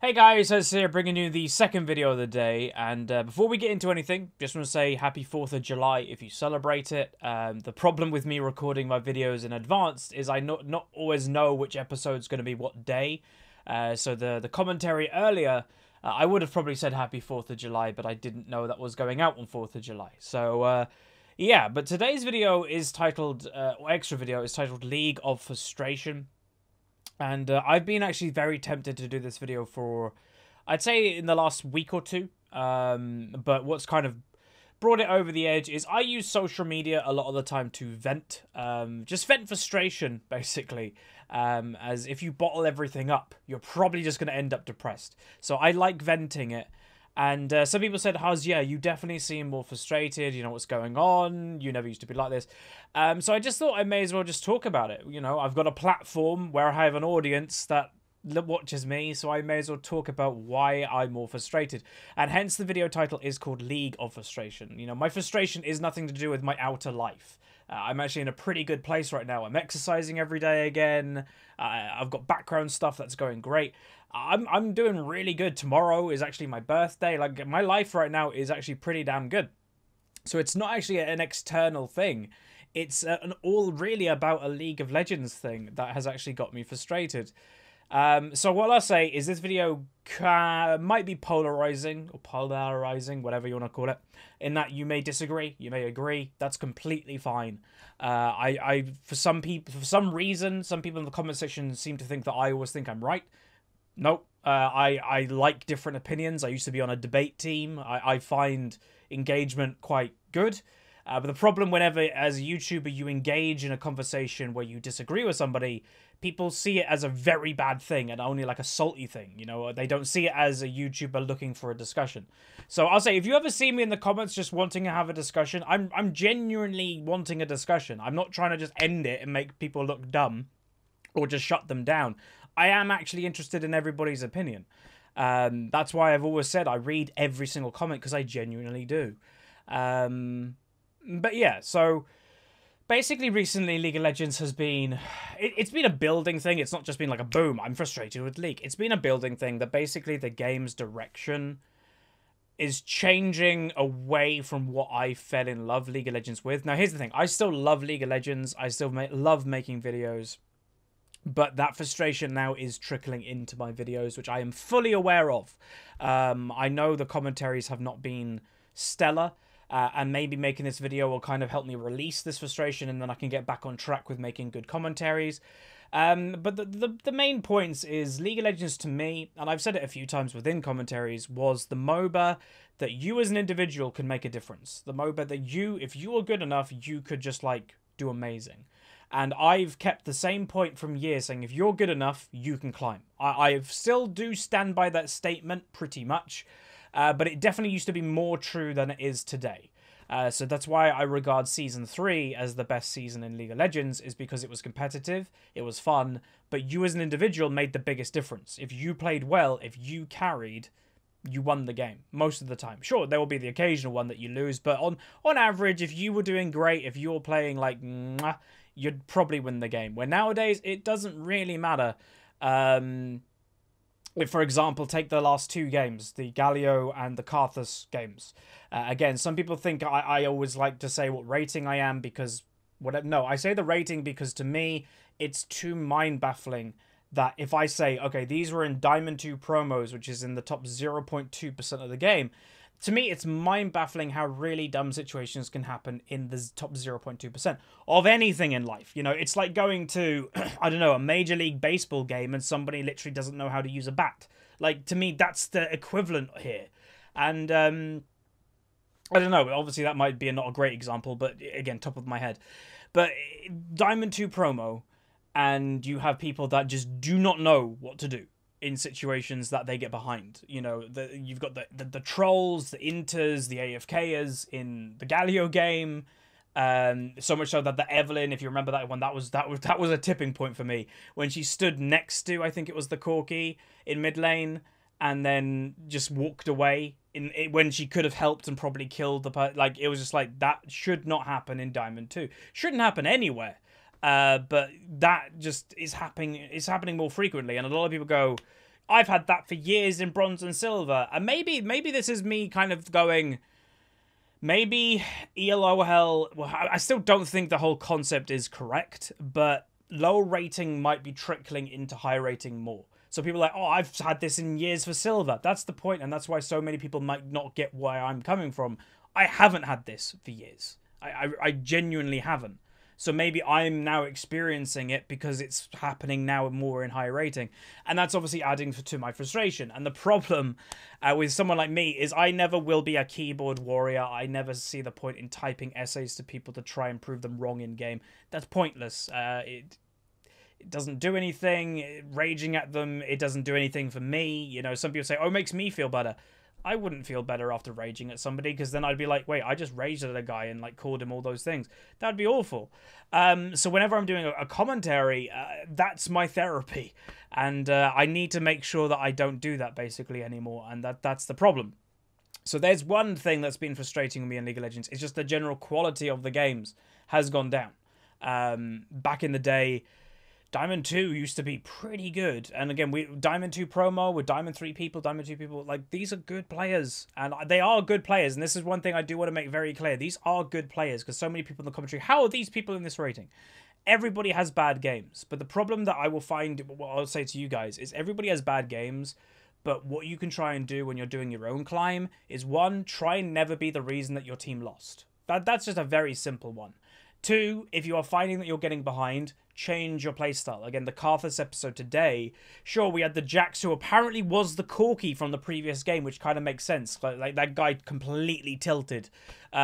Hey guys, Huzz here bringing you the second video of the day, and before we get into anything, just want to say happy 4th of July if you celebrate it. The problem with me recording my videos in advance is I not always know which episode's going to be what day. So the commentary earlier, I would have probably said happy 4th of July, but I didn't know that was going out on 4th of July. So yeah, but today's video is titled, or extra video is titled League of Frustration. And I've been actually very tempted to do this video for, I'd say, in the last week or two. But what's kind of brought it over the edge is I use social media a lot of the time to vent. Just vent frustration, basically. As if you bottle everything up, you're probably just going to end up depressed. So I like venting it. And some people said, Huzz, yeah, you definitely seem more frustrated. You know what's going on. You never used to be like this. So I just thought I may as well just talk about it. You know, I've got a platform where I have an audience that watches me, so I may as well talk about why I'm more frustrated. And hence the video title is called League of Frustration. You know, my frustration is nothing to do with my outer life. I'm actually in a pretty good place right now. I'm exercising every day again. I've got background stuff that's going great. I'm doing really good. Tomorrow is actually my birthday. Like, my life right now is actually pretty damn good. So it's not actually an external thing. It's all really about a League of Legends thing that has actually got me frustrated. So what I'll say is this video might be polarizing, whatever you want to call it, in that you may disagree, you may agree. That's completely fine. For some people, for some reason, some people in the comment section seem to think that I always think I'm right. Nope. I like different opinions. I used to be on a debate team. I find engagement quite good. But the problem whenever, as a YouTuber, you engage in a conversation where you disagree with somebody, people see it as a very bad thing and only like a salty thing. You know, they don't see it as a YouTuber looking for a discussion. So I'll say, if you ever see me in the comments just wanting to have a discussion, I'm genuinely wanting a discussion. I'm not trying to just end it and make people look dumb or just shut them down. I am actually interested in everybody's opinion. That's why I've always said I read every single comment, because I genuinely do. But yeah, so basically recently League of Legends has been, it's been a building thing. It's not just been like a boom, I'm frustrated with League. It's been a building thing that basically the game's direction is changing away from what I fell in love League of Legends with. Now here's the thing, I still love League of Legends. I still love making videos. But that frustration now is trickling into my videos, which I am fully aware of. I know the commentaries have not been stellar. And maybe making this video will kind of help me release this frustration, and then I can get back on track with making good commentaries. But the main points is League of Legends to me, and I've said it a few times within commentaries, was the MOBA that you as an individual can make a difference. The MOBA that you, if you are good enough, you could just like do amazing. And I've kept the same point from years, saying if you're good enough, you can climb. I still do stand by that statement pretty much. But it definitely used to be more true than it is today. So that's why I regard Season 3 as the best season in League of Legends, is because it was competitive, it was fun, but you as an individual made the biggest difference. If you played well, if you carried, you won the game most of the time. Sure, there will be the occasional one that you lose, but on average, if you were doing great, if you were playing like mwah, you'd probably win the game. Where nowadays, it doesn't really matter. If, for example, take the last two games, the Galio and the Karthus games. Again, some people think I always like to say what rating I am because... No, I say the rating because to me, it's too mind-baffling that if I say, okay, these were in Diamond 2 promos, which is in the top 0.2% of the game... To me, it's mind-baffling how really dumb situations can happen in the top 0.2% of anything in life. You know, it's like going to, I don't know, a Major League Baseball game and somebody literally doesn't know how to use a bat. Like, to me, that's the equivalent here. And, I don't know, obviously that might be not a great example, but again, top of my head. But Diamond 2 promo, and you have people that just do not know what to do in situations that they get behind. You know, you've got the trolls, the inters, the AFKers in the Galio game. So much so that the Evelyn, if you remember that one, that was a tipping point for me when she stood next to, I think it was the Corki in mid lane, and then just walked away when she could have helped and probably killed the like. It was just like, that should not happen in Diamond 2. Shouldn't happen anywhere. But that just is happening. It's happening more frequently, and a lot of people go, I've had that for years in bronze and silver. And maybe this is me kind of going, maybe ELOL, well, I still don't think the whole concept is correct, but low rating might be trickling into high rating more. So people are like, oh, I've had this in years for silver. That's the point, and that's why so many people might not get where I'm coming from. I haven't had this for years. I genuinely haven't. So maybe I'm now experiencing it because it's happening now more in high rating. And that's obviously adding to my frustration. And the problem with someone like me is I never will be a keyboard warrior. I never see the point in typing essays to people to try and prove them wrong in game. That's pointless. It doesn't do anything. Raging at them, it doesn't do anything for me. You know, some people say, oh, it makes me feel better. I wouldn't feel better after raging at somebody, because then I'd be like, wait, I just raged at a guy and like called him all those things. That'd be awful. So whenever I'm doing a commentary, that's my therapy. And I need to make sure that I don't do that basically anymore. And that's the problem. So there's one thing that's been frustrating me in League of Legends. It's just the general quality of the games has gone down. Back in the day, Diamond 2 used to be pretty good. And again, Diamond 2 promo with Diamond 3 people, Diamond 2 people, like, these are good players. And they are good players. And this is one thing I do want to make very clear. These are good players, because so many people in the commentary, how are these people in this rating? Everybody has bad games. But the problem that I will find, what I'll say to you guys, is everybody has bad games. But what you can try and do when you're doing your own climb is, one, try and never be the reason that your team lost. That's just a very simple one. Two, if you are finding that you're getting behind, change your playstyle. Again, the Karthus episode today, sure, we had the Jax, who apparently was the Corki from the previous game, which kind of makes sense. Like that guy completely tilted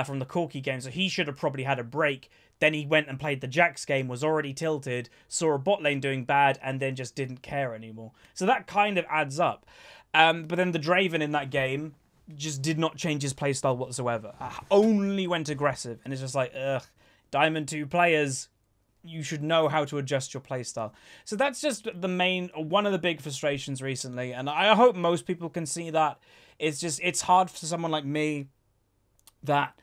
from the Corki game, so he should have probably had a break. Then he went and played the Jax game, was already tilted, saw a bot lane doing bad, and then just didn't care anymore. So that kind of adds up. But then the Draven in that game just did not change his playstyle whatsoever. Only went aggressive, and it's just like, ugh. Diamond 2 players, you should know how to adjust your playstyle. So that's just one of the big frustrations recently, and I hope most people can see that. It's hard for someone like me that,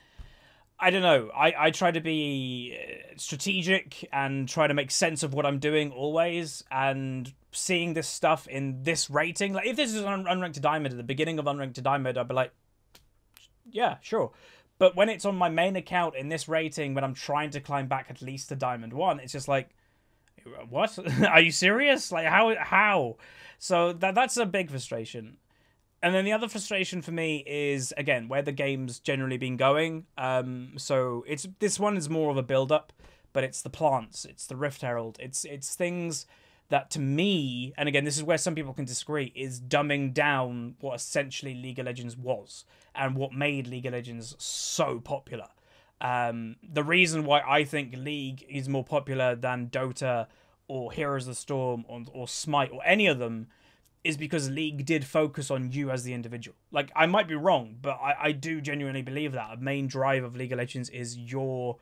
I don't know, I try to be strategic and try to make sense of what I'm doing always, and seeing this stuff in this rating, like if this is Unranked to Diamond, at the beginning of Unranked to Diamond, I'd be like, yeah, sure. But when it's on my main account in this rating, when I'm trying to climb back at least to Diamond 1, it's just like, what? Are you serious? Like, how? So that's a big frustration. And then the other frustration for me is, again, where the game's generally been going. So this one is more of a build-up, but it's the plants, it's the Rift Herald, it's things that, to me, and again, this is where some people can disagree, is dumbing down what essentially League of Legends was and what made League of Legends so popular. The reason why I think League is more popular than Dota or Heroes of the Storm or Smite or any of them is because League did focus on you as the individual. Like, I might be wrong, but I do genuinely believe that. A main drive of League of Legends is you're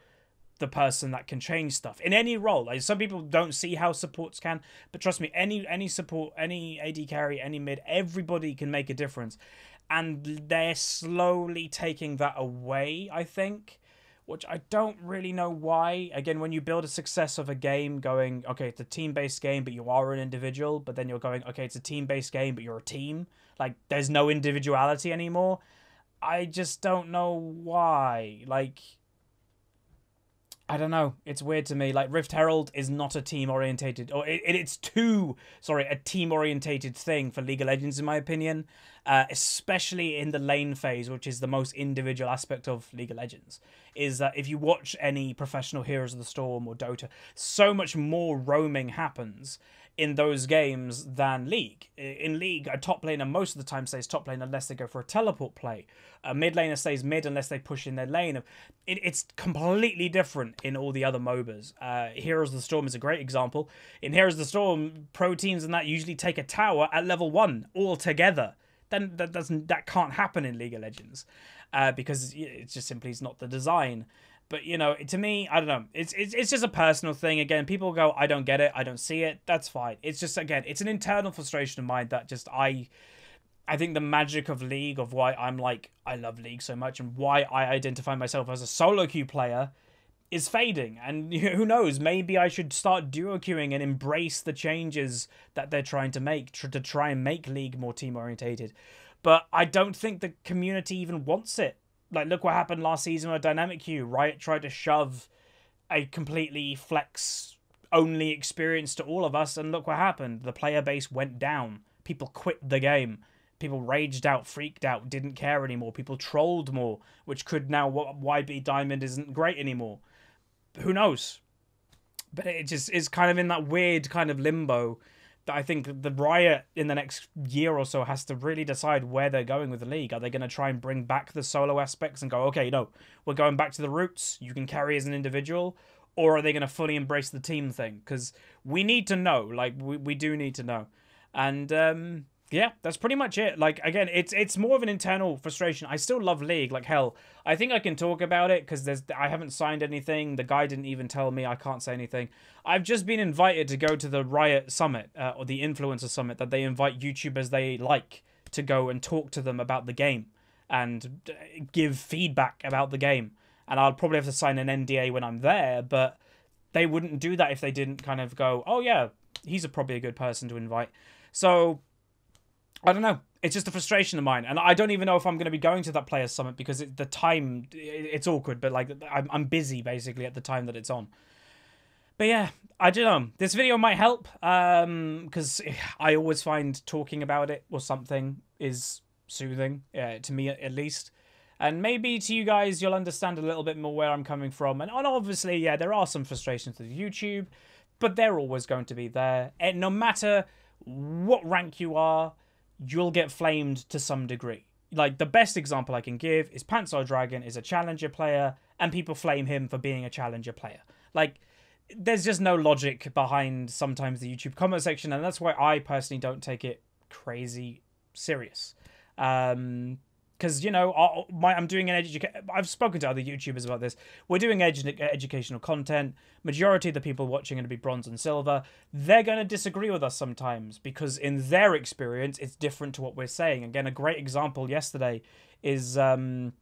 the person that can change stuff in any role. Like, some people don't see how supports can, but trust me, any support, any AD carry, any mid, everybody can make a difference. And they're slowly taking that away, I think, which I don't really know why. Again, when you build a success of a game going, okay, it's a team-based game, but you are an individual, but then you're going, okay, it's a team-based game, but you're a team. Like, there's no individuality anymore. I just don't know why. Like, I don't know. It's weird to me. Like, Rift Herald is not a team-orientated, or it's a team-orientated thing for League of Legends, in my opinion. Especially in the lane phase, which is the most individual aspect of League of Legends, is that if you watch any professional Heroes of the Storm or Dota, so much more roaming happens in those games than League. In League, a top laner most of the time stays top lane unless they go for a teleport play. A mid laner stays mid unless they push in their lane. It's completely different in all the other MOBAs. Heroes of the Storm is a great example. In Heroes of the Storm, pro teams and that usually take a tower at level 1 altogether. Then that can't happen in League of Legends because it's just simply not the design. But, you know, to me, I don't know. It's just a personal thing. Again, people go, I don't get it, I don't see it. That's fine. It's just, again, it's an internal frustration of mine that just I think the magic of League, of why I'm like, I love League so much, and why I identify myself as a solo queue player, is fading. And who knows, maybe I should start duo queuing and embrace the changes that they're trying to make to try and make League more team orientated. But I don't think the community even wants it. Like, look what happened last season with Dynamic Queue. Riot tried to shove a completely flex only experience to all of us, and look what happened. The player base went down. People quit the game. People raged out, freaked out, didn't care anymore. People trolled more, which could now why be Diamond isn't great anymore. Who knows? But it just is kind of in that weird kind of limbo that I think the Riot in the next year or so has to really decide where they're going with the league. Are they going to try and bring back the solo aspects and go, okay, no, we're going back to the roots. You can carry as an individual. Or are they going to fully embrace the team thing? Because we need to know. Like, we do need to know. And, yeah, that's pretty much it. Like, again, it's more of an internal frustration. I still love League. Like, hell, I think I can talk about it because I haven't signed anything. The guy didn't even tell me. I can't say anything. I've just been invited to go to the Riot Summit, or the Influencer Summit, that they invite YouTubers they like to go and talk to them about the game and give feedback about the game. And I'll probably have to sign an NDA when I'm there, but they wouldn't do that if they didn't kind of go, oh yeah, he's probably a good person to invite. So, I don't know. It's just a frustration of mine. And I don't even know if I'm going to be going to that Players Summit because the time, it's awkward, but like I'm busy basically at the time that it's on. But yeah, I don't know. This video might help because I always find talking about it or something is soothing, to me at least. And maybe to you guys, you'll understand a little bit more where I'm coming from. And obviously, yeah, there are some frustrations with YouTube, but they're always going to be there. And no matter what rank you are, you'll get flamed to some degree. Like, the best example I can give is Panzer Dragon is a challenger player, and people flame him for being a challenger player. Like, there's just no logic behind sometimes the YouTube comment section, and that's why I personally don't take it crazy serious. Because, you know, I'm doing I've spoken to other YouTubers about this. We're doing educational content. Majority of the people watching are going to be bronze and silver. They're going to disagree with us sometimes because in their experience, it's different to what we're saying. Again, a great example yesterday is the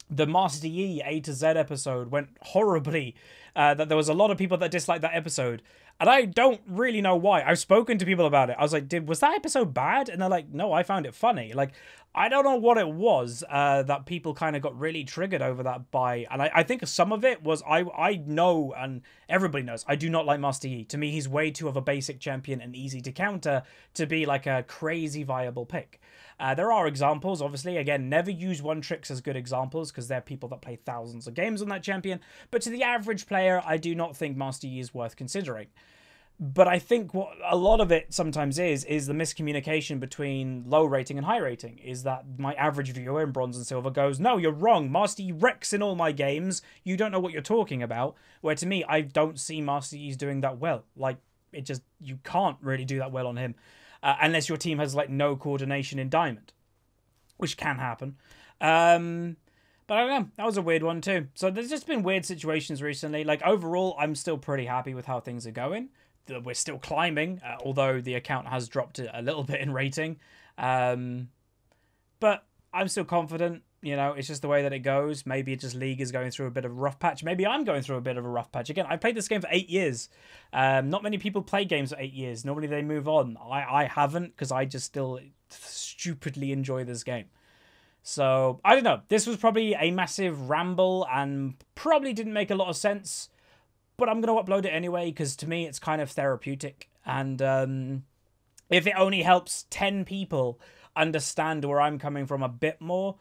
Master Yi A to Z episode went horribly. That there was a lot of people that disliked that episode. And I don't really know why. I've spoken to people about it. I was like, was that episode bad? And they're like, no, I found it funny. Like, I don't know what it was that people kind of got really triggered over that by. And I think some of it was, I know, and everybody knows, I do not like Master Yi. To me, he's way too of a basic champion and easy to counter to be like a crazy viable pick. There are examples, obviously. Again, never use one tricks as good examples because they're people that play thousands of games on that champion. But to the average player, I do not think Master Yi is worth considering. But I think what a lot of it sometimes is the miscommunication between low rating and high rating. Is that my average viewer in bronze and silver goes, no, you're wrong. Master Yi wrecks in all my games. You don't know what you're talking about. Where to me, I don't see Master Yi's doing that well. Like, it just, you can't really do that well on him. Unless your team has, like, no coordination in Diamond. Which can happen. But I don't know. That was a weird one, too. So there's just been weird situations recently. Like, overall, I'm still pretty happy with how things are going. We're still climbing, although the account has dropped a little bit in rating. But I'm still confident. You know, it's just the way that it goes. Maybe it just League is going through a bit of a rough patch. Maybe I'm going through a bit of a rough patch. Again, I played this game for 8 years. Not many people play games for 8 years. Normally they move on. I haven't because I just still stupidly enjoy this game. So, I don't know. This was probably a massive ramble and probably didn't make a lot of sense. But I'm going to upload it anyway because to me it's kind of therapeutic. And if it only helps 10 people understand where I'm coming from a bit more,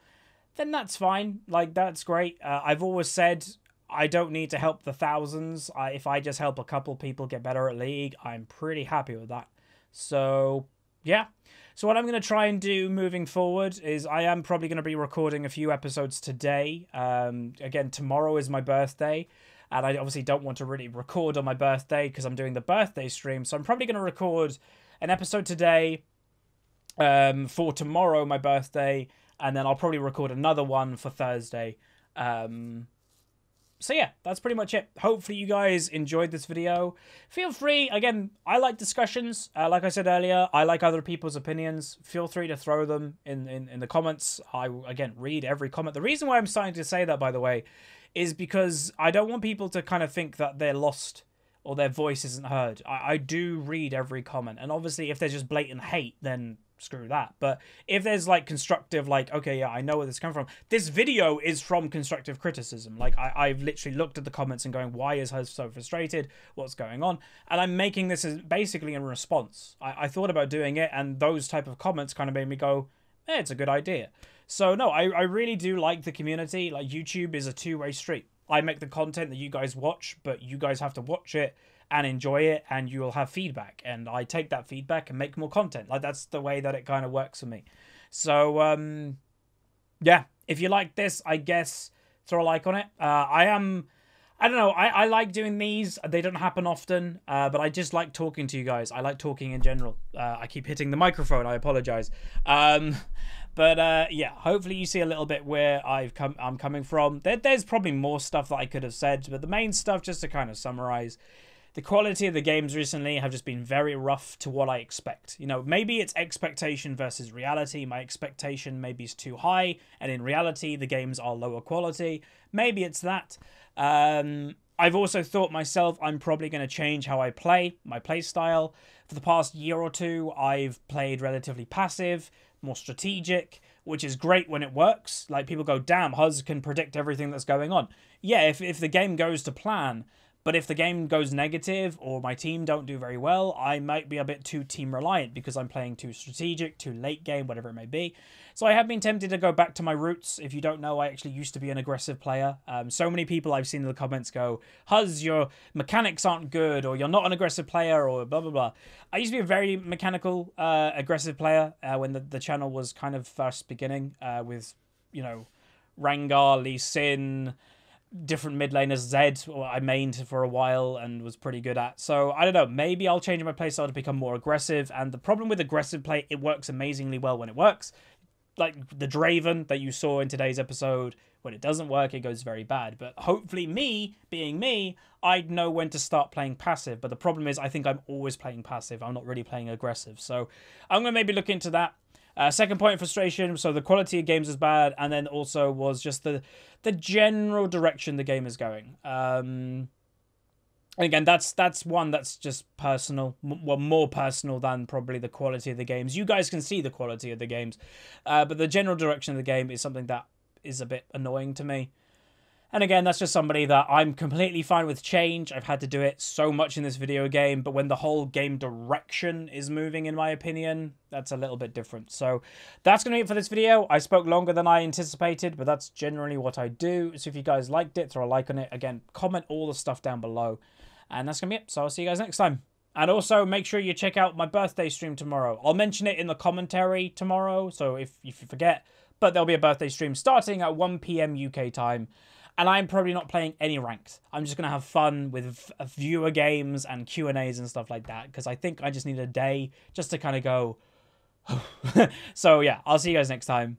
then that's fine. Like, that's great. I've always said I don't need to help the thousands. If I just help a couple people get better at League, I'm pretty happy with that. So, yeah. So what I'm going to try and do moving forward is I am probably going to be recording a few episodes today. Again, tomorrow is my birthday. And I obviously don't want to really record on my birthday because I'm doing the birthday stream. So I'm probably going to record an episode today for tomorrow, my birthday. And then I'll probably record another one for Thursday. So yeah, that's pretty much it. Hopefully you guys enjoyed this video. Feel free, again, I like discussions. Like I said earlier, I like other people's opinions. Feel free to throw them in the comments. I, again, read every comment. The reason why I'm starting to say that, by the way, is because I don't want people to kind of think that they're lost or their voice isn't heard. I do read every comment, and obviously if there's just blatant hate, then screw that. But if there's like constructive, like, okay, yeah, I know where this comes from. This video is from constructive criticism. Like I've literally looked at the comments and going, why is Huz so frustrated? What's going on? And I'm making this as basically in response. I thought about doing it, and those type of comments kind of made me go, eh, it's a good idea. So no, I really do like the community. Like YouTube is a two-way street. I make the content that you guys watch, but you guys have to watch it and enjoy it, and you will have feedback, and I take that feedback and make more content. Like, that's the way that it kind of works for me. So yeah, if you like this, I guess throw a like on it. I don't know, I like doing these. They don't happen often, but I just like talking to you guys. I like talking in general. I keep hitting the microphone, I apologize. But yeah, hopefully you see a little bit where I'm coming from. There's probably more stuff that I could have said, but the main stuff, just to kind of summarize, the quality of the games recently have just been very rough to what I expect. You know, maybe it's expectation versus reality. My expectation maybe is too high, and in reality, the games are lower quality. Maybe it's that. I've also thought myself, I'm probably going to change how I play, my play style. For the past year or two, I've played relatively passive, more strategic, which is great when it works. Like, people go, damn, Huz can predict everything that's going on. Yeah, if the game goes to plan. But if the game goes negative or my team don't do very well, I might be a bit too team reliant because I'm playing too strategic, too late game, whatever it may be. So I have been tempted to go back to my roots. If you don't know, I actually used to be an aggressive player. So many people I've seen in the comments go, Huz, your mechanics aren't good, or you're not an aggressive player, or blah, blah, blah. I used to be a very mechanical, aggressive player when the channel was kind of first beginning with, you know, Rengar, Lee Sin, different mid laners. Zed I mained for a while and was pretty good at. So I don't know, maybe I'll change my playstyle to become more aggressive. And the problem with aggressive play, it works amazingly well when it works. Like the Draven that you saw in today's episode, when it doesn't work, it goes very bad. But hopefully me, being me, I'd know when to start playing passive. But the problem is I think I'm always playing passive. I'm not really playing aggressive. So I'm going to maybe look into that. Second point of frustration, so the quality of games is bad, and then also was just the general direction the game is going. And again, that's one that's just personal, well, more personal than probably the quality of the games. You guys can see the quality of the games, but the general direction of the game is something that is a bit annoying to me. And again, that's just somebody that I'm completely fine with change. I've had to do it so much in this video game, but when the whole game direction is moving, in my opinion, that's a little bit different. So that's going to be it for this video. I spoke longer than I anticipated, but that's generally what I do. So if you guys liked it, throw a like on it. Again, comment all the stuff down below. And that's going to be it. So I'll see you guys next time. And also, make sure you check out my birthday stream tomorrow. I'll mention it in the commentary tomorrow, so if you forget. But there'll be a birthday stream starting at 1 PM UK time. And I'm probably not playing any ranked. I'm just going to have fun with viewer games and Q&As and stuff like that. Because I think I just need a day just to kind of go. So yeah, I'll see you guys next time.